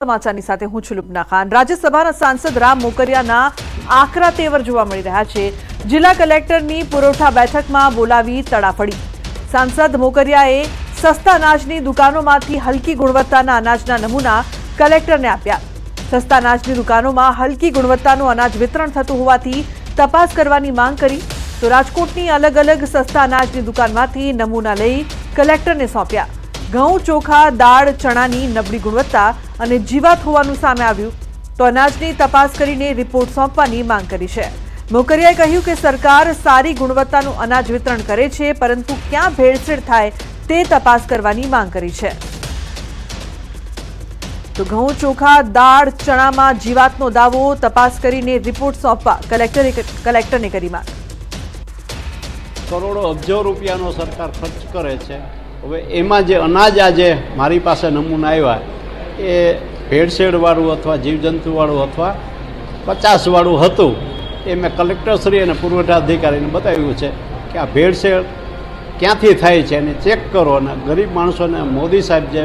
સમાચારની સાથે હું છું લુબના ખાન। રાજ્યસભાના સાંસદ રામ મોકરિયાના આકરા તેવર જોવા મળી રહ્યા છે। જિલ્લા કલેક્ટરની પુરવઠા બેઠકમાં બોલાવી તડાફડી। સાંસદ મોકરિયાએ સસ્તા અનાજની દુકાનોમાંથી હલકી ગુણવત્તાના અનાજના નમૂના કલેક્ટરને આપ્યા। સસ્તા અનાજની દુકાનોમાં હલકી ગુણવત્તાનું અનાજ વિતરણ થતું હોવાથી તપાસ કરવાની માંગ કરી। તો રાજકોટની અલગ અલગ સસ્તા અનાજની દુકાનમાંથી નમૂના લઈ કલેક્ટરને સોંપ્યા। ઘઉં, ચોખા, દાળ, ચણાની નબળી ગુણવત્તા અને જીવાત હોવાનું સામે આવ્યું તો અનાજની તપાસ કરીને રિપોર્ટ સોંપવાની માંગ કરી છે। મોકરિયાએ કહ્યું કે સરકાર સારી ગુણવત્તાનું અનાજ વિતરણ કરે છે, પરંતુ ક્યાં ભેળસેળ થાય તે તપાસ કરવાની માંગ કરી છે। તો ઘઉં, ચોખા, દાળ, ચણામાં જીવાતનો દાવો તપાસ કરીને રિપોર્ટ સોંપવા કલેક્ટરને કરી માંગ। કરોડો અબજો રૂપિયાનો સરકાર ખર્ચ કરે છે। હવે એમાં જે અનાજ આજે મારી પાસે નમૂના આવ્યા એ ભેળસેળવાળું અથવા જીવજંતુવાળું અથવા 50વાળું હતું। એ મેં કલેક્ટરશ્રી અને પુરવઠા અધિકારીને બતાવ્યું છે કે આ ભેળસેળ ક્યાંથી થાય છે એને ચેક કરો અને ગરીબ માણસોને મોદી સાહેબ જે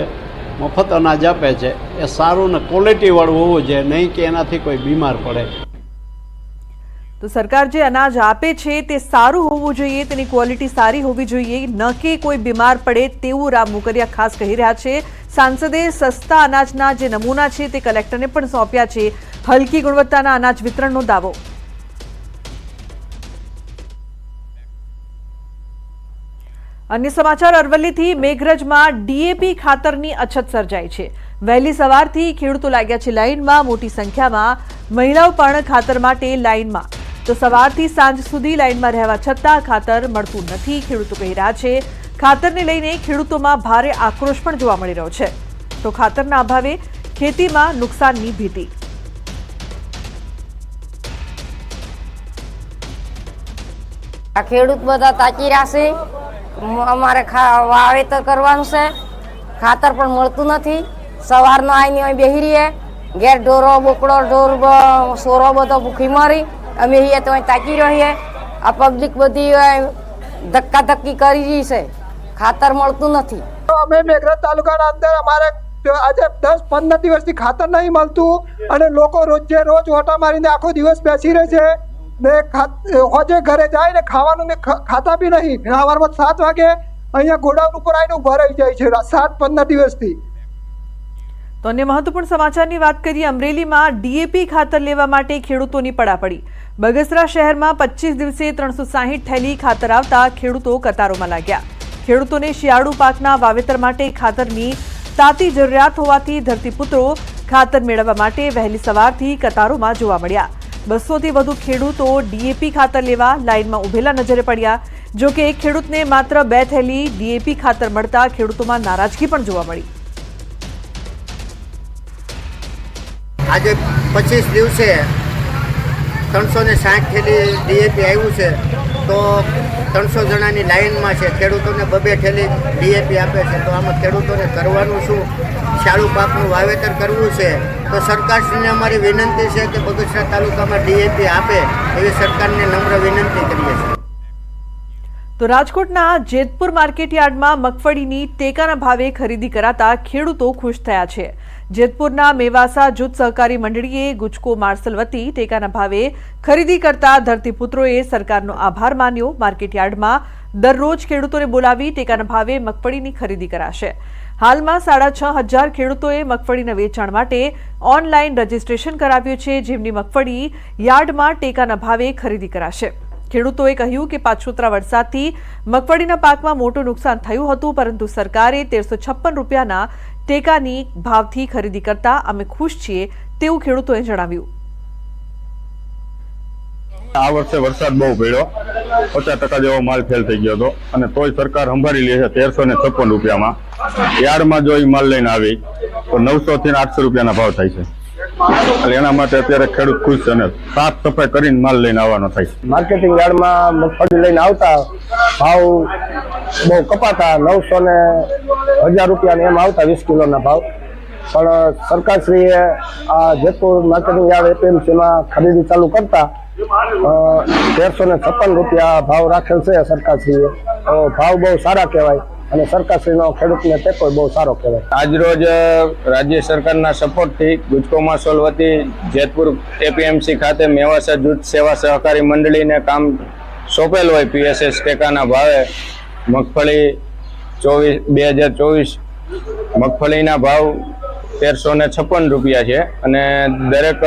મફત અનાજ આપે છે એ સારું ને ક્વોલિટીવાળું હોવું જોઈએ, નહીં કે એનાથી કોઈ બીમાર પડે। તો સરકાર જે અનાજ આપે છે તે સારું હોવું જોઈએ, તેની ક્વોલિટી સારી હોવી જોઈએ, ન કે કોઈ બીમાર પડે તેવું રામ મોકરિયા ખાસ કહી રહ્યા છે। સાંસદે સસ્તા અનાજના જે નમૂના છે તે કલેક્ટરને પણ સોંપ્યા છે। હલકી ગુણવત્તાના અનાજ વિતરણનો દાવો। અન્ય સમાચાર, અરવલ્લીથી મેઘરજમાં ડીએપી ખાતરની અછત સર્જાઈ છે। વહેલી સવારથી ખેડૂતો લાગ્યા છે લાઇનમાં। મોટી સંખ્યામાં મહિલાઓ પણ ખાતર માટે લાઇનમાં। તો સવારથી સાંજ સુધી લાઇનમાં રહેવા છતાં ખાતર મળતું નથી। ખેડૂતો કહી રહ્યા છે ખાતરને લઈને ખેડૂતોમાં ભારે આક્રોશ પણ જોવા મળી રહ્યો છે। તો ખાતરના અભાવે ખેતીમાં નુકસાનની ભીતિ। ખેડૂત બધા તાકી રહ્યા છે। અમારે વાવેતર કરવાનું છે, ખાતર પણ મળતું નથી। સવારનો આવીને અહીં બેસી રહીએ, ઘેર ઢોરો બોકડો ઢોર સોરો બધો ભૂખી મરી અમે અહીંયા તો અહીં તાકી રહીએ। આ પબ્લિક બધી ધક્કાધક્કી કરી રહી છે, ખાતર મળતું નથી। અમે મેઘરજ તાલુકાના અંદર અમારે આજે 10-15 દિવસથી ખાતર નહીં મળતું અને લોકો રોજે રોજ ઓટા મારીને આખો દિવસ બેસી રહે છે ને હોજે ઘરે જાય ને ખાવાનું ને ખાતા બી નહીં। સવારમાં 7 વાગે અહીંયા ગોડાઉન ઉપર આવીને ઉભા રહી જાય છે 7-15 દિવસથી। તો અન્ય મહત્વપૂર્ણ સમાચારની વાત કરીએ। અમરેલીમાં ડીએપી ખાતર લેવા માટે ખેડૂતોની પડાપડી। બગસરા શહેરમાં 25 દિવસે 360 થેલી ખાતર આવતા ખેડૂતો કતારોમાં લાગ્યા। ખેડૂતોને શિયાળુ પાકના વાવેતર માટે ખાતરની તાતી જરૂરિયાત હોવાથી ધરતીપુત્રો ખાતર મેળવવા માટે વહેલી સવારથી કતારોમાં જોવા મળ્યા। 200થી વધુ ખેડૂતો ડીએપી ખાતર લેવા લાઇનમાં ઉભેલા નજરે પડ્યા। જો કે એક ખેડૂતને માત્ર 2 થેલી ડીએપી ખાતર મળતા ખેડૂતોમાં નારાજગી પણ જોવા મળી। આજે 25 દિવસે 360 થેલી ડીએપી આવ્યું છે, તો 300 જણાની લાઇનમાં છે। ખેડૂતોને 2 થેલી ડીએપી આપે છે, તો આમાં ખેડૂતોને કરવાનું શું? શાળુ પાકનું વાવેતર કરવું છે તો સરકારશ્રીને અમારી વિનંતી છે કે બગસરા તાલુકામાં ડીએપી આપે એવી સરકારને નમ્ર વિનંતી કરીએ છીએ। તો રાજકોટના જેતપુર માર્કેટયાર્ડમાં મગફળીની ટેકાના ભાવે ખરીદી કરાતા ખેડૂતો ખુશ થયા છે। જેતપુરના મેવાસા જૂથ સહકારી મંડળીએ ગુજકો માર્સલ વતી ટેકાના ભાવે ખરીદી કરતા ધરતીપુત્રોએ સરકારનો આભાર માન્યો। માર્કેટયાર્ડમાં દરરોજ ખેડૂતોને બોલાવી ટેકાના ભાવે મગફળીની ખરીદી કરાશે। હાલમાં 6500 ખેડૂતોએ મગફળીના વેચાણ માટે ઓનલાઈન રજીસ્ટ્રેશન કરાવ્યું છે, જેમની મગફળી યાર્ડમાં ટેકાના ભાવે ખરીદી કરાશે। ખેડૂતોએ કહ્યું કે પાછોતરા વરસાદથી મગફળીના પાકમાં મોટું નુકસાન થયું હતું, પરંતુ સરકારે 1356 રૂપિયાના ટેકાની ભાવથી ખરીદી કરતા અમે ખુશ છીએ તેવું ખેડૂતોએ જણાવ્યું। આ વર્ષે વરસાદ બહુ પડ્યો, 50% જેવો માલ ફેલ થઈ ગયો હતો અને તોય સરકાર સંભાળી લે છે 1356 રૂપિયામાં। યાર્ડમાં જો એ માલ લઈને આવી તો 900 થી 800 રૂપિયાના ભાવ થાય છે, એટલે એના માટે અત્યારે ખેડૂત ખુશ છે અને સાફ સફાઈ કરીને માલ લઈને આવવાનો થાય છે। માર્કેટિંગ યાર્ડમાં મગફળી લઈને આવતા ભાવ બહુ કપાતા, 900 ને 1000 રૂપિયા એમ આવતા 20 કિલોના ભાવ। પણ સરકારશ્રીએ આ જેતપુર માર્કેટિંગ યાર્ડ એપીએમસીમાં ખરીદી ચાલુ કરતા 1356 રૂપિયા ભાવ રાખેલ છે સરકારશ્રીએ। ભાવ બહુ સારા કહેવાય। અને સરકારશ્રીનો ખેડૂતને ટેકો બહુ સારો કહેવાય. આજરોજ રાજ્ય સરકારના સપોર્ટથી ગુજકો માસોલ વતી જેતપુર એપીએમસી ખાતે મેવાસા જૂથ સેવા સહકારી મંડળીને કામ સોંપેલ હોય પીએસએસ ટેકાના ભાવે મગફળી 2024 મગફળીના ભાવ 1356 રૂપિયા છે અને દરેક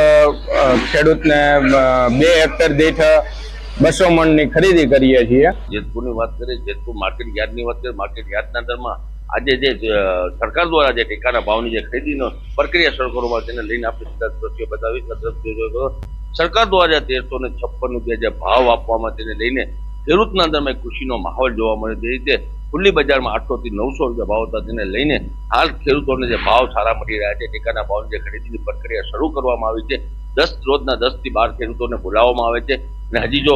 ખેડૂતને 2 હેક્ટર દીઠ 200 મણની ખરીદી કરીએ છીએ. જેતપુરની વાત કરીએ, જેતપુર માર્કેટ યાર્ડની વાત કરીએ, માર્કેટ યાર્ડના દરમાં આજે જે સરકાર દ્વારા જે ટેકાના ભાવની જે ખરીદીનો પ્રક્રિયા શરૂ કરવામાં તેને લઈને આપણે સીધા દ્રશ્યો બતાવીશ. સરકાર દ્વારા 1356 રૂપિયા જે ભાવ આપવામાં તેને લઈને ખેડૂતના અંદરમાં એક ખુશીનો માહોલ જોવા મળે. જે રીતે ખુલ્લી બજારમાં 800 થી 900 રૂપિયા ભાવ હતા તેને લઈને હાલ ખેડૂતોને જે ભાવ સારા મળી રહ્યા છે. ટેકાના ભાવની જે ખરીદીની પ્રક્રિયા શરૂ કરવામાં આવી છે. 10 રોજના 10 થી 12 ખેડૂતોને બોલાવવામાં આવે છે અને હજી જો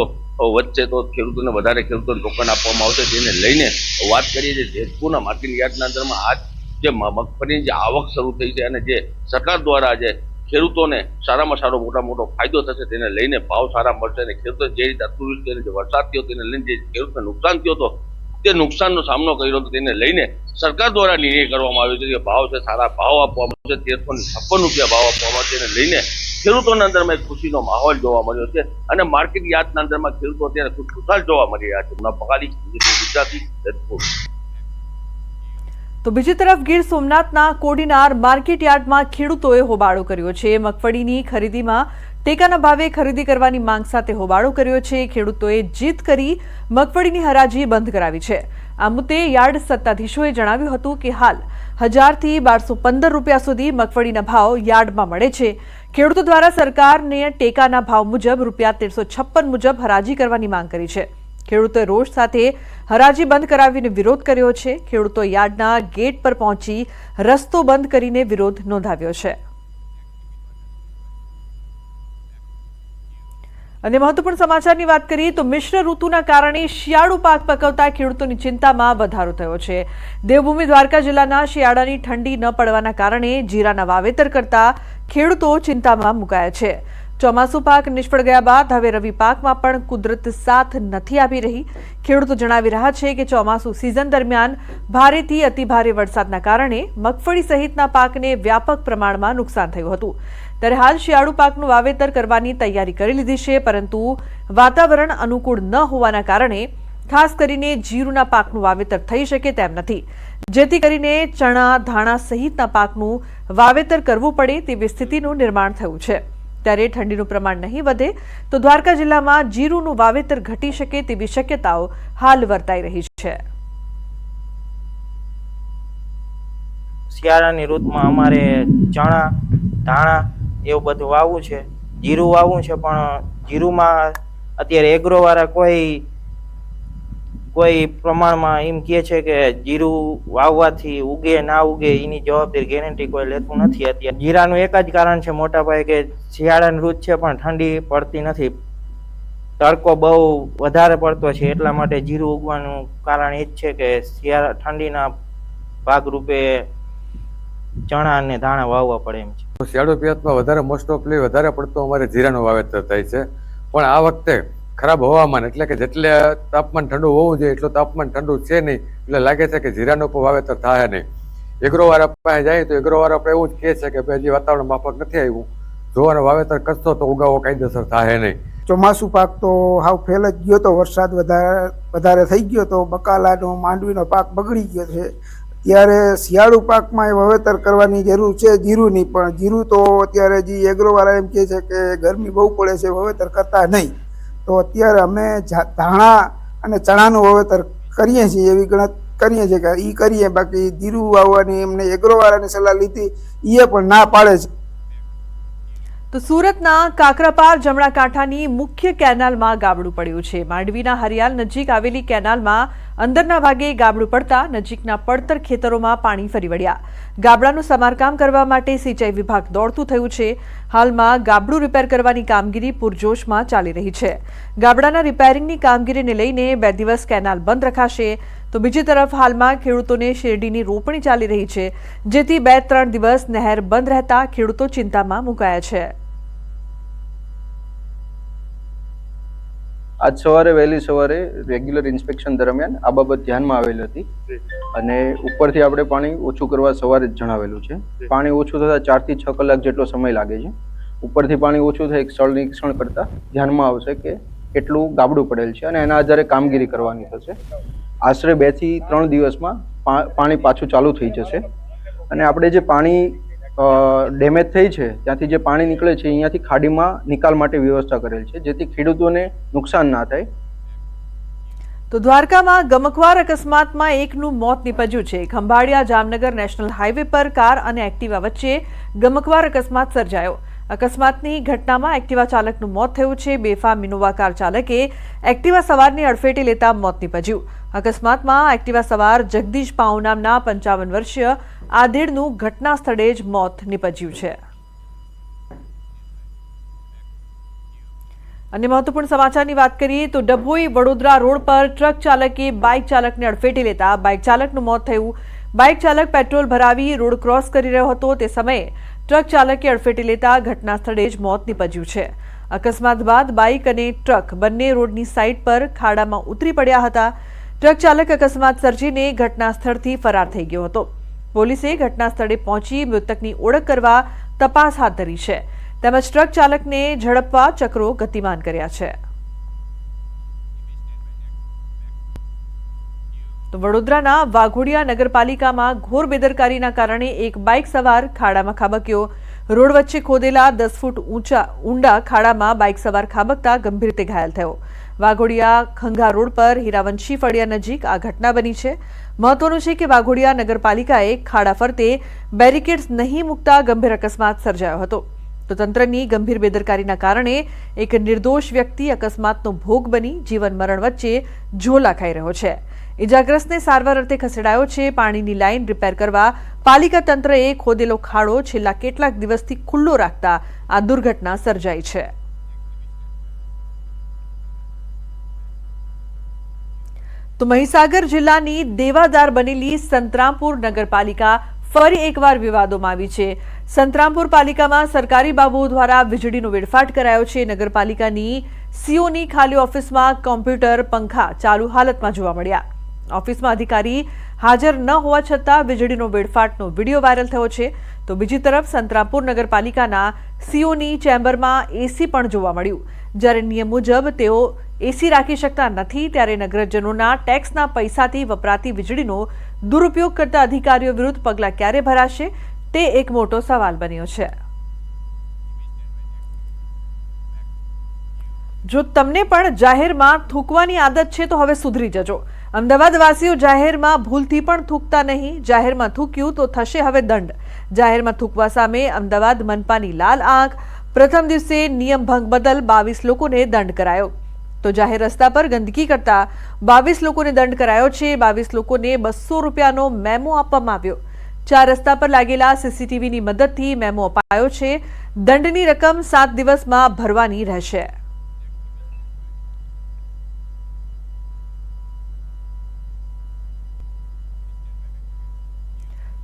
વધશે તો ખેડૂતોને વધારે ખેડૂતોને ટોકન આપવામાં આવશે. તેને લઈને વાત કરીએ છીએ જેતપુરના માર્કેટ યાર્ડના અંદરમાં આજ જે મગફળીની જે આવક શરૂ થઈ છે અને જે સરકાર દ્વારા જે ખેડૂતોને સારામાં સારો મોટો ફાયદો થશે તેને લઈને ભાવ સારા મળશે અને ખેડૂતો જે રીતે અતિવૃષ્ટિ અને જે વરસાદ થયો તેને લઈને જે ખેડૂતને નુકસાન થયો હતો તે નુકસાનનો સામનો કર્યો હતો. તેને લઈને સરકાર દ્વારા નિર્ણય કરવામાં આવ્યો છે કે ભાવ છે સારા ભાવ આપવામાં આવશે. 1356 રૂપિયા ભાવ આપવામાં આવશે. તેને લઈને ખેડૂતોના અંદરમાં એક ખુશીનો માહોલ જોવા મળ્યો છે અને માર્કેટ યાર્ડના અંદરમાં ખેડૂતો અત્યારે ખુશખુશાલ જોવા મળી રહ્યા છે. બકાલી ગુજરાતી જેતપુર. તો બીજી તરફ ગીર સોમનાથના કોડીનાર માર્કેટ યાર્ડમાં ખેડૂતોએ હોબાળો કર્યો છે. મગફળીની ખરીદીમાં ટેકાના ભાવે ખરીદી કરવાની માંગ સાથે હોબાળો કર્યો છે. ખેડૂતોએ જીત કરી મગફળીની હરાજી બંધ કરાવી છે. આ મુદ્દે યાર્ડ સત્તાધીશોએ જણાવ્યું હતું કે હાલ 1000 થી 1215 રૂપિયા સુધી મગફળીના ભાવ યાર્ડમાં મળે છે. ખેડૂતો દ્વારા સરકારને ટેકાના ભાવ મુજબ રૂપિયા 1356 મુજબ હરાજી કરવાની માંગ કરી છે. ખેડૂતોએ રોષ સાથે હરાજી બંધ કરાવીને વિરોધ કર્યો છે. ખેડૂતો યાર્ડના ગેટ પર પહોંચી રસ્તો બંધ કરીને વિરોધ નોંધાવ્યો છે. અને મહત્વપૂર્ણ સમાચારની વાત કરીએ તો મિશ્ર ઋતુના કારણે શિયાળુ પાક પકવતા ખેડૂતોની ચિંતામાં વધારો થયો છે. દેવભૂમિ દ્વારકા જિલ્લાના શિયાળાની ઠંડી ન પડવાના કારણે જીરાના વાવેતર કરતા ખેડૂતો ચિંતામાં મુકાયા છે. ચોમાસુ પાક નિષ્ફળ ગયા બાદ હવે રવિ પાકમાં પણ કુદરત સાથ નથી આપી રહી. ખેડૂતો જણાવી રહ્યા છે કે ચોમાસુ સિઝન દરમિયાન ભારેથી અતિભારે વરસાદના કારણે મગફળી સહિતના પાકને વ્યાપક પ્રમાણમાં નુકસાન થયું હતું. ત્યારે હાલ શિયાળુ પાકનું વાવેતર કરવાની તૈયારી કરી લીધી છે, પરંતુ વાતાવરણ અનુકૂળ ન હોવાના કારણે ખાસ કરીને જીરુના પાકનું વાવેતર થઈ શકે તેમ નથી. જેથી કરીને ચણા, ધાણા સહિતના પાકનું વાવેતર કરવું પડે તેવી સ્થિતિનું નિર્માણ થયું છે. ત્યારે ઠંડીનું પ્રમાણ નહીં વધે તો દ્વારકા જિલ્લામાં જીરુનું વાવેતર ઘટી શકે તેવી શક્યતાઓ હાલ વર્તાઈ રહી છે. શિયાળાની ઋતુમાં અમારે ચણા, ધાણા એવું બધું વાવવું છે, જીરું વાવવું છે, પણ જીરુમાં અત્યારે એગ્રોવાળા કોઈ પ્રમાણમાં એમ કહે છે કે જીરું વાવવાથી ઉગે ના ઉગે એની જવાબદારી ગેરંટી કોઈ લેતું નથી. અત્યારે જીરાનું એક જ કારણ છે મોટા ભાઈ કે શિયાળાની ઋતુ છે પણ ઠંડી પડતી નથી, તડકો બહુ વધારે પડતો છે, એટલા માટે જીરું ઉગવાનું કારણ એ જ છે કે શિયાળા ઠંડીના ભાગરૂપે ચણા અને ધાણા વાવવા પડે એમ છે. શિયાળુ પિયતમાં વધારે મોસ્ટ ઓફલી વધારે પડતો અમારે જીરાનું વાવેતર થાય છે, પણ આ વખતે ખરાબ હવામાન એટલે કે જેટલે તાપમાન ઠંડુ હોવું જોઈએ એટલું તાપમાન ઠંડુ છે નહીં, એટલે લાગે છે કે જીરાનું પણ વાવેતર થાય નહીં. એગ્રોવાળા પાસે જાય તો એગ્રોવાળા આપણે એવું જ કહે છે કે ભાઈ હજી વાતાવરણ માફક નથી આવ્યું, જોવાનું વાવેતર કરશો તો ઉગાવો કાયદેસર થાય નહીં. ચોમાસું પાક તો હાવ ફેલ જ ગયો તો, વરસાદ વધારે થઈ ગયો તો બકાલાનો માંડવીનો પાક બગડી ગયો છે. ત્યારે શિયાળુ પાકમાં વાવેતર કરવાની જરૂર છે જીરુની, પણ જીરું તો અત્યારે જે એગ્રોવાળા એમ કહે છે કે ગરમી બહુ પડે છે, વાવેતર કરતા નહીં. તો અત્યારે અમે ધાણા અને ચણાનું વાવેતર કરીએ છીએ, એવી ગણત કરીએ છીએ કે એ કરીએ, બાકી જીરું વાવવાની એમને એગ્રોવાળાની સલાહ લીધી, એ પણ ના પાડે છે. તો સુરતના કાકરાપાર જમણા કાંઠાની મુખ્ય કેનાલમાં ગાબડું પડ્યું છે. માંડવીના હરિયાલ નજીક આવેલી કેનાલમાં અંદરના ભાગે ગાબડું પડતા નજીકના પડતર ખેતરોમાં પાણી ફરી વળ્યા. ગાબડાનું સમારકામ કરવા માટે સિંચાઈ વિભાગ દોડતું થયું છે. હાલમાં ગાબડું રિપેર કરવાની કામગીરી પૂરજોશમાં ચાલી રહી છે. ગાબડાના રિપેરિંગની કામગીરીને લઈને 2 દિવસ કેનાલ બંધ રખાશે. તો બીજી તરફ હાલમાં ખેડૂતોને શેરડીની રોપણી ચાલી રહી છે, જેથી 2-3 દિવસ નહેર બંધ રહેતા ખેડૂતો ચિંતામાં મુકાયા છે. આજ સવારે વહેલી સવારે રેગ્યુલર ઇન્સ્પેક્શન દરમિયાન આ બાબત ધ્યાનમાં આવેલી હતી અને ઉપરથી આપણે પાણી ઓછું કરવા સવારે જ જણાવેલું છે. પાણી ઓછું થતાં 4 થી 6 કલાક જેટલો સમય લાગે છે. ઉપરથી પાણી ઓછું થાય સ્થળ નિરીક્ષણ કરતા ધ્યાનમાં આવશે કે કેટલું ગાબડું પડેલ છે અને એના આધારે કામગીરી કરવાની થશે. આશરે 2 થી 3 દિવસમાં પાણી પાછું ચાલુ થઈ જશે અને આપણે જે પાણી ડેમેજ થઈ છે ત્યાંથી જે પાણી નીકળે છે અહીંયાથી ખાડીમાં નિકાલ માટે વ્યવસ્થા કરેલ છે જેથી ખેડૂતોને નુકસાન ના થાય. તો દ્વારકામાં ગમખ્વાર અકસ્માતમાં એકનું મોત નીપજ્યું છે. ખંભાળિયા જામનગર નેશનલ હાઈવે પર કાર અને એક્ટિવા વચ્ચે ગમખ્વાર અકસ્માત સર્જાયો. અકસ્માતની ઘટનામાં એક્ટિવા ચાલકનું મોત થયું છે. બેફામ ઇનોવા કાર ચાલકે એક્ટિવા સવારને અડફેટે લેતા મોત નીપજ્યું. અકસ્માતમાં એક્ટિવા સવાર જગદીશ પાઉ નામના 55 વર્ષીય આધેડનું ઘટના સ્થળે જ મોત નીપજ્યું છે. અને મહત્વપૂર્ણ સમાચારની વાત કરીએ તો ડભોઈ વડોદરા રોડ પર ટ્રક ચાલકે બાઇક ચાલકને અડફેટે લેતા બાઇક ચાલકનું મોત થયું. બાઇક ચાલક પેટ્રોલ ભરાવી રોડ ક્રોસ કરી રહ્યો હતો તે સમયે ટ્રક ચાલકે અડફેટે લેતા ઘટના સ્થળે જ મોત નીપજ્યું છે. અકસ્માત બાદ બાઇક અને ટ્રક બંને રોડની સાઇડ પર ખાડામાં ઉતરી પડ્યા હતા. ટ્રક ચાલક અકસ્માત સર્જીને ઘટના સ્થળથી ફરાર થઈ ગયો હતો. પોલીસે ઘટના સ્થળે પહોંચી મૃતકની ઓળખ કરવા તપાસ હાથ ધરી છે તેમજ ટ્રક ચાલકને ઝડપવા ચક્રો ગતિમાન કર્યા છે. તો વડોદરાના વાઘોડિયા નગરપાલિકામાં ઘોર બેદરકારીના કારણે એક બાઇક સવાર ખાડામાં ખાબક્યો. રોડ વચ્ચે ખોદેલા 10 ફૂટ ઊંડા ખાડામાં બાઇક સવાર ખાબકતા ગંભીર રીતે ઘાયલ થયો. વાઘોડિયા ખંઘા રોડ પર હીરાવંશી ફળિયા નજીક આ ઘટના બની છે. મહત્વનું છે કે વાઘોડિયા નગરપાલિકાએ ખાડા ફરતે બેરિકેડ્સ નહીં મૂકતા ગંભીર અકસ્માત સર્જાયો હતો. તો તંત્રની ગંભીર બેદરકારીના કારણે એક નિર્દોષ વ્યક્તિ અકસ્માતનો ભોગ બની જીવન મરણ વચ્ચે ઝોલા ખાઈ રહ્યો છે. ઇજાગ્રસ્તને સારવાર અર્થે ખસેડાયો છે. પાણીની લાઇન રિપેર કરવા પાલિકા તંત્રએ ખોદેલો ખાડો છેલ્લા કેટલાક દિવસથી ખુલ્લો રાખતા આ દુર્ઘટના સર્જાઈ છે. તો મહીસાગર જિલ્લાની દેવાદાર બનેલી સંતરામપુર નગરપાલિકા ફરી એકવાર વિવાદોમાં આવી છે. સંતરામપુર પાલિકામાં સરકારી બાબુઓ દ્વારા વીજળીનો વેડફાટ કરાયો છે. નગરપાલિકાની સીઓની ખાલી ઓફિસમાં કોમ્પ્યુટર પંખા ચાલુ હાલતમાં જોવા મળ્યા. ઓફિસમાં અધિકારી હાજર ન હોવા છતાં વીજળીનો વેડફાટનો વિડીયો વાયરલ થયો છે. તો બીજી તરફ સંતરામપુર નગરપાલિકાના સીઓની ચેમ્બરમાં એસી પણ જોવા મળ્યું. જ્યારે નિયમ મુજબ તેઓ એસી રાખી શકતા નથી ત્યારે નગરજનોના ટેક્સના પૈસાથી વપરાતી વીજળીનો દુરુપયોગ કરતા અધિકારીઓ વિરુદ્ધ પગલાં ક્યારે ભરાશે તે એક મોટો સવાલ બન્યો છે. જો તમને પણ જાહેરમાં થૂકવાની આદત છે તો હવે સુધરી જજો. અમદાવાદવાસીઓ જાહેરમાં ભૂલથી પણ થૂકતા નહીં. જાહેરમાં થૂક્યું તો થશે હવે દંડ. જાહેરમાં થૂકવા સામે અમદાવાદ મનપાની લાલ આંખ. પ્રથમ દિવસે નિયમ ભંગ બદલ 22 લોકોને દંડ કરાયો. તો જાહેર રસ્તા પર ગંદકી કરતા 22 લોકોને દંડ કરાયો છે. 22 લોકોને 200 રૂપિયાનો મેમો આપવામાં આવ્યો. 4 રસ્તા પર લાગેલા સીસીટીવીની મદદથી મેમો અપાયો છે. દંડની રકમ 7 દિવસમાં ભરવાની રહેશે.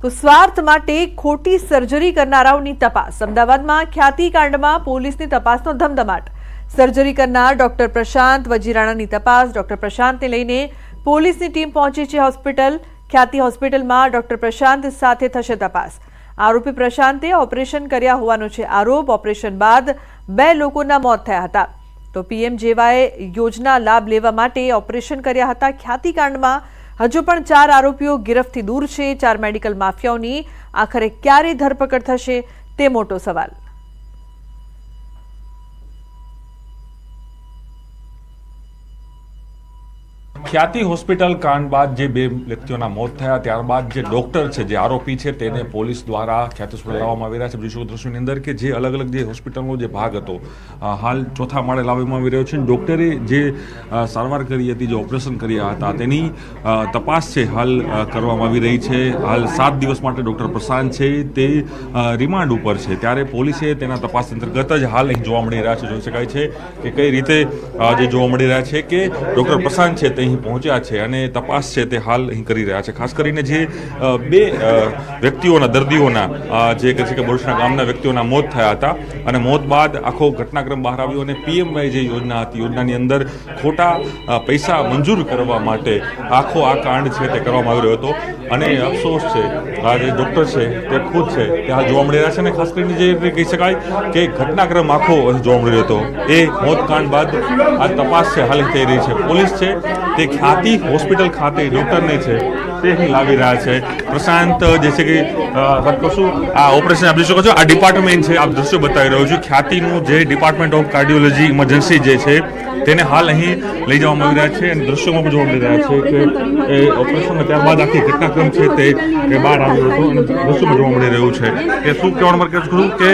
તો સ્વાર્થ માટે ખોટી સર્જરી કરનારાઓની તપાસ. અમદાવાદમાં ખ્યાતિકાંડમાં પોલીસની તપાસનો ધમધમાટ. સર્જરી કરનાર ડોક્ટર પ્રશાંત વજીરાણાની તપાસ. ડોક્ટર પ્રશાંતને લઈને પોલીસની ટીમ પહોંચી છે હોસ્પિટલ. ખ્યાતિ હોસ્પિટલમાં ડોક્ટર પ્રશાંત સાથે થશે તપાસ. આરોપી પ્રશાંતે ઓપરેશન કર્યા હોવાનો છે આરોપ. ઓપરેશન બાદ 2 લોકોના મોત થયા હતા. તો પીએમજેવાય યોજના લાભ લેવા માટે ઓપરેશન કર્યા હતા. ખ્યાતિકાંડમાં હજુ પણ 4 આરોપીઓ ગિરફથી દૂર છે. 4 મેડિકલ માફિયાઓની આખરે ક્યારે ધરપકડ થશે તે મોટો સવાલ. ખ્યાતિ હોસ્પિટલ કાંડ બાદ જે 2 વ્યક્તિઓના મોત થયા ત્યારબાદ જે ડોક્ટર છે જે આરોપી છે તેને પોલીસ દ્વારા ખ્યાતિ હોસ્પિટલ લાવવામાં આવી રહ્યા છે. બીજું દ્રશ્યોની અંદર કે જે અલગ અલગ જે હોસ્પિટલનો જે ભાગ હતો હાલ 4થા માળે લાવવામાં આવી રહ્યો છે. ડોક્ટરે જે સારવાર કરી હતી જે ઓપરેશન કર્યા હતા તેની તપાસ છે હાલ કરવામાં આવી રહી છે. હાલ 7 દિવસ માટે ડોક્ટર પ્રશાંત છે તે રિમાન્ડ ઉપર છે ત્યારે પોલીસે તેના તપાસ અંતર્ગત જ હાલ અહીં જોવા મળી રહ્યા છે. જોઈ શકાય છે કે કઈ રીતે જે જોવા મળી રહ્યા છે કે ડોક્ટર પ્રશાંત છે તે અહીં પહોંચ્યા છે અને તપાસ છે તે હાલ અહીં કરી રહ્યા છે. ખાસ કરીને જે બે વ્યક્તિઓના દર્દીઓના જે કહે છે કે બોરસના ગામના વ્યક્તિઓના મોત થયા હતા અને મોત બાદ આખો ઘટનાક્રમ બહાર આવ્યો અને પીએમવાય જે યોજના હતી, યોજનાની અંદર ખોટા પૈસા મંજૂર કરવા માટે આખો આ કાંડ છે તે કરવામાં આવી રહ્યો હતો. અને અફસોસ છે આ જે ડૉક્ટર છે તે ખુદ છે તે હાલ જોવા મળી રહ્યા છે અને ખાસ કરીને જે રીતે કહી શકાય કે ઘટનાક્રમ આખો જોવા મળી રહ્યો હતો એ મોતકાંડ બાદ આ તપાસ છે હાલ થઈ રહી છે. પોલીસ છે તે ખ્યાતિ હોસ્પિટલ ખાતે ડૉક્ટરને છે તે અહીં લાવી રહ્યા છે. પ્રશાંત જે છે કે કશું આ ઓપરેશન આપ જોઈ શકો છો, આ ડિપાર્ટમેન્ટ છે, આપ દ્રશ્યો બતાવી રહ્યો છું. ખ્યાતિનું જે ડિપાર્ટમેન્ટ ઓફ કાર્ડિયોલોજી ઇમરજન્સી જે છે તેને હાલ અહીં લઈ જવામાં આવી રહ્યા છે અને દ્રશ્યોમાં પણ જોવા મળી રહ્યા છે કે એ ઓપરેશન ત્યારબાદ આખી ઘટનાક્રમ છે તે બહાર આવ્યો હતો અને દ્રશ્યોમાં જોવા મળી રહ્યું છે કે શું કહેવાનું મારે કહું કે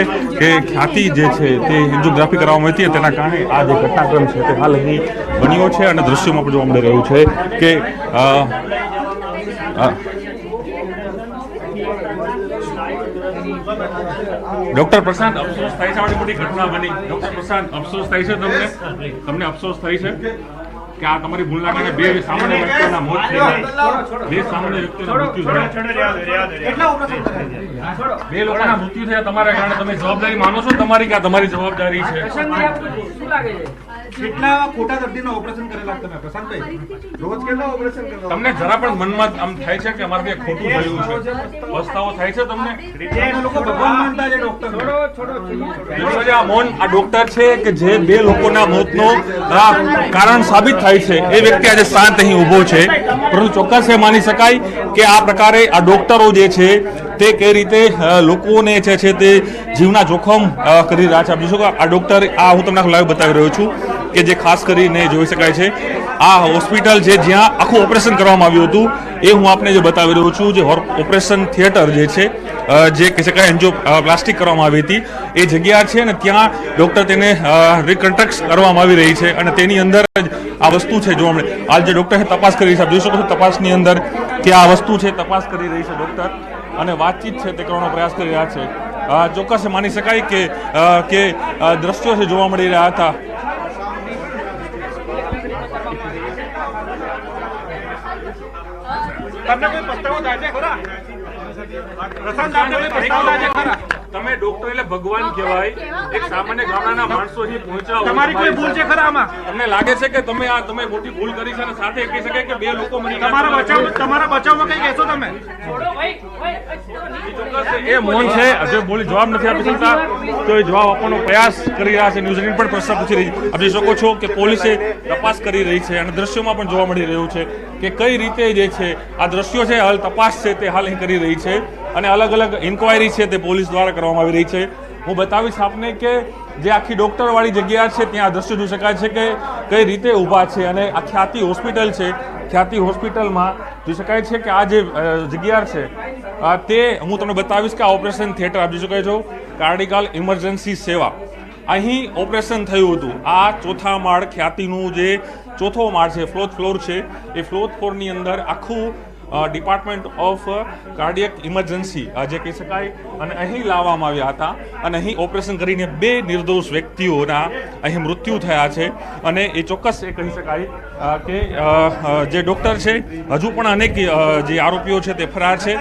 ખ્યાતિ જે છે તે એન્જિયોગ્રાફી કરવામાં આવી હતી તેના કારણે આ જે ઘટનાક્રમ છે તે હાલ અહીં બન્યો છે અને દ્રશ્યોમાં પણ જોવા મળી રહ્યું છે કે ડોક્ટર પ્રશાંત, અફસોસ થાય છે, આવડી મોટી ઘટના બની. ડોક્ટર પ્રશાંત, અફસોસ થાય છે તમને અફસોસ થાય છે કે આ તમારી ભૂલના કારણે બે સામાન્ય વ્યક્તિઓના મોત થયા, બે સામાન્ય વ્યક્તિઓના મૃત્યુ થયા, બે લોકોના મૃત્યુ થયા તમારા કારણે. તમે જવાબદારી માનો છો તમારી કે આ તમારી જવાબદારી છે? કેટલા ખોટા દર્દીનો ઓપરેશન કરેલા તમે પ્રશાંતભાઈ? રોજ કેટલા ઓપરેશન કરેલા? તમને જરા પણ મનમાં આમ થાય છે કે અમારે ખોટું થયું છે? પસ્તાવો થાય છે તમને? લોકો ભગવાન માનતા છે ડોક્ટર. આ ડોક્ટર છે કે જે બે લોકોના મોતનો કારણ સાબિત થાય છે એ વ્યક્તિ આજે શાંત અહીં ઊભો છે, પરંતુ ચોક્કસ એ માની શકાય કે આ પ્રકારે આ ડોક્ટરો જે છે તે કઈ રીતે લોકોને છે તે જીવના જોખમ કરી રહ્યા છે. આપ જોશો કે આ ડોક્ટર, આ હું તમને લાઈવ બતાવી રહ્યો છું કે જે ખાસ કરીને જોઈ શકાય છે આ હોસ્પિટલ છે જ્યાં આખું ઓપરેશન કરવામાં આવ્યું હતું એ હું આપને જે બતાવી રહ્યો છું. જે ઓપરેશન થિયેટર જે છે જે કહી શકાય એન્જિયોપ્લાસ્ટી કરવામાં આવી હતી એ જગ્યા છે અને ત્યાં ડૉક્ટર તેને રિકન્સ્ટ્રક્ટ કરવામાં આવી રહી છે અને તેની અંદર જ આ વસ્તુ છે જોવા મળે. હાલ જે ડૉક્ટર તપાસ કરી રહી છે, આપ જોઈ શકો છો તપાસની અંદર કે આ વસ્તુ છે તપાસ કરી રહી છે ડૉક્ટર અને વાતચીત છે તે કરવાનો પ્રયાસ કરી રહ્યા છે. ચોક્કસ માની શકાય કે દ્રશ્યો છે જોવા મળી રહ્યા હતા. તમને કોઈ પસ્તાવો થાય છે ખરા? પ્રશાંત, તમને કોઈ પસ્તાવો થાય છે ખરા? તમે ડોક્ટર એટલે ભગવાન કહેવાય. એક સામાન્ય ગામડાના માણસો અહીં પહોંચ્યા હોય, તમારી કોઈ ભૂલ છે ખરા આમાં? તમને લાગે છે કે તમે મોટી ભૂલ કરી છે અને સાથે કહી શકાય કે બે લોકો મરી ગયા? તમારા બચાવમાં કઈ કહેશો તમે? એ મૌન છે, હજુ બોલી જવાબ નથી આપી શકતા, તો એ જવાબ આપવાનો પ્રયાસ કરી રહ્યા છે. ન્યૂઝીલેન્ડ પણ પ્રશ્ન પૂછી રહી છે. આપ જોઈ શકો છો કે પોલીસે તપાસ કરી રહી છે અને દ્રશ્યોમાં પણ જોવા મળી રહ્યું છે કે કઈ રીતે જે છે આ દ્રશ્યો છે હાલ તપાસ છે તે હાલ અહીં કરી રહી છે અને અલગ અલગ ઇન્કવાયરી છે તે પોલીસ દ્વારા કરવામાં આવી રહી છે. હું બતાવીશ આપને કે જે આખી ડૉક્ટરવાળી જગ્યા છે ત્યાં દ્રશ્યો જોઈ શકાય છે કે કઈ રીતે ઊભા છે અને આ ખ્યાતિ હોસ્પિટલ છે. ખ્યાતિ હોસ્પિટલમાં જોઈ શકાય છે કે આ જે જગ્યા છે તે હું તમને બતાવીશ કે આ ઓપરેશન થિયેટર આપ જોઈ શકાય છો, કાર્ડિયલ ઇમરજન્સી સેવા. અહીં ઓપરેશન થયું હતું. આ ચોથા માળ ખ્યાતિનું જે ચોથો માળ છે, ફોર્થ ફ્લોર છે, એ ફોર્થ ફ્લોરની અંદર આખું ડિપાર્ટમેન્ટ ઓફ કાર્ડિયક ઇમરજન્સી જે કહી શકાય અને અહીં લાવવામાં આવ્યા હતા અને અહીં ઓપરેશન કરીને બે નિર્દોષ વ્યક્તિઓના અહીં મૃત્યુ થયા છે અને એ ચોક્કસ એ કહી શકાય કે જે ડૉક્ટર છે હજુ પણ અનેક જે આરોપીઓ છે તે ફરાર છે,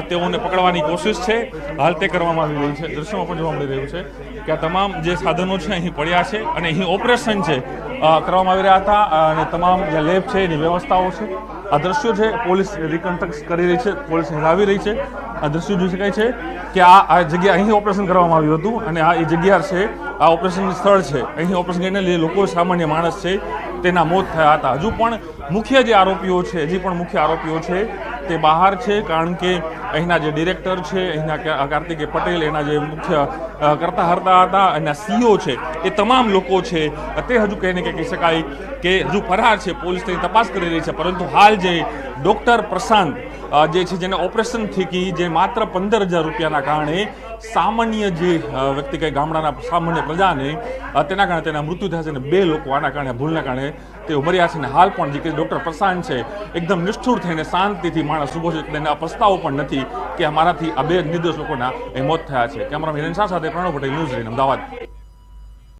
તેઓને પકડવાની કોશિશ છે હાલ તે કરવામાં આવી રહી છે. દ્રશ્યોમાં પણ જોવા મળી રહ્યું છે કે આ તમામ જે સાધનો છે અહીં પડ્યા છે અને અહીં ઓપરેશન છે કરવામાં આવી રહ્યા હતા અને તમામ જે લેબ છે એની વ્યવસ્થાઓ છે. આ દ્રશ્યો છે પોલીસ રિકન્સ્ટ્રક્ટ કરી રહી છે, પોલીસ લાવી રહી છે. આ દ્રશ્યો જોઈ શકાય છે કે આ જગ્યા અહીં ઓપરેશન કરવામાં આવ્યું હતું અને આ એ જગ્યા છે, આ ઓપરેશન સ્થળ છે. અહીં ઓપરેશન કરીને જે લોકો સામાન્ય માણસ છે તેના મોત થયા હતા. હજુ પણ મુખ્ય જે આરોપીઓ છે, હજી પણ મુખ્ય આરોપીઓ છે તે બહાર છે, કારણ કે અહીંના જે ડિરેક્ટર છે, અહીંના કાર્તિકેય પટેલ, એના જે મુખ્ય કરતા હરતા હતા, એના સીઓ છે, એ તમામ લોકો છે તે હજુ કહીને કે કહી શકાય કે હજુ ફરાર છે. પોલીસ તેની તપાસ કરી રહી છે, પરંતુ હાલ જે ડૉક્ટર પ્રશાંત જે છે જેને ઓપરેશન થકી જે માત્ર 15,000 રૂપિયાના કારણે સામાન્ય જે વ્યક્તિ કઈ ગામડાના સામાન્ય પ્રજાને તેના કારણે તેના મૃત્યુ થયા છે અને બે લોકો આના કારણે ભૂલના કારણે તેઓ મર્યા છે. અને હાલ પણ જે ડૉક્ટર પ્રશાંત છે એકદમ નિષ્ઠુર થઈને શાંતિથી માણસ ઊભો છે, તેને પસ્તાવો પણ નથી કે અમારાથી આ બે નિર્દોષ લોકોના મોત થયા છે. કેમેરામેન હિરેન શાહ સાથે પ્રણવ પટેલ, ન્યૂઝ 18 અમદાવાદ.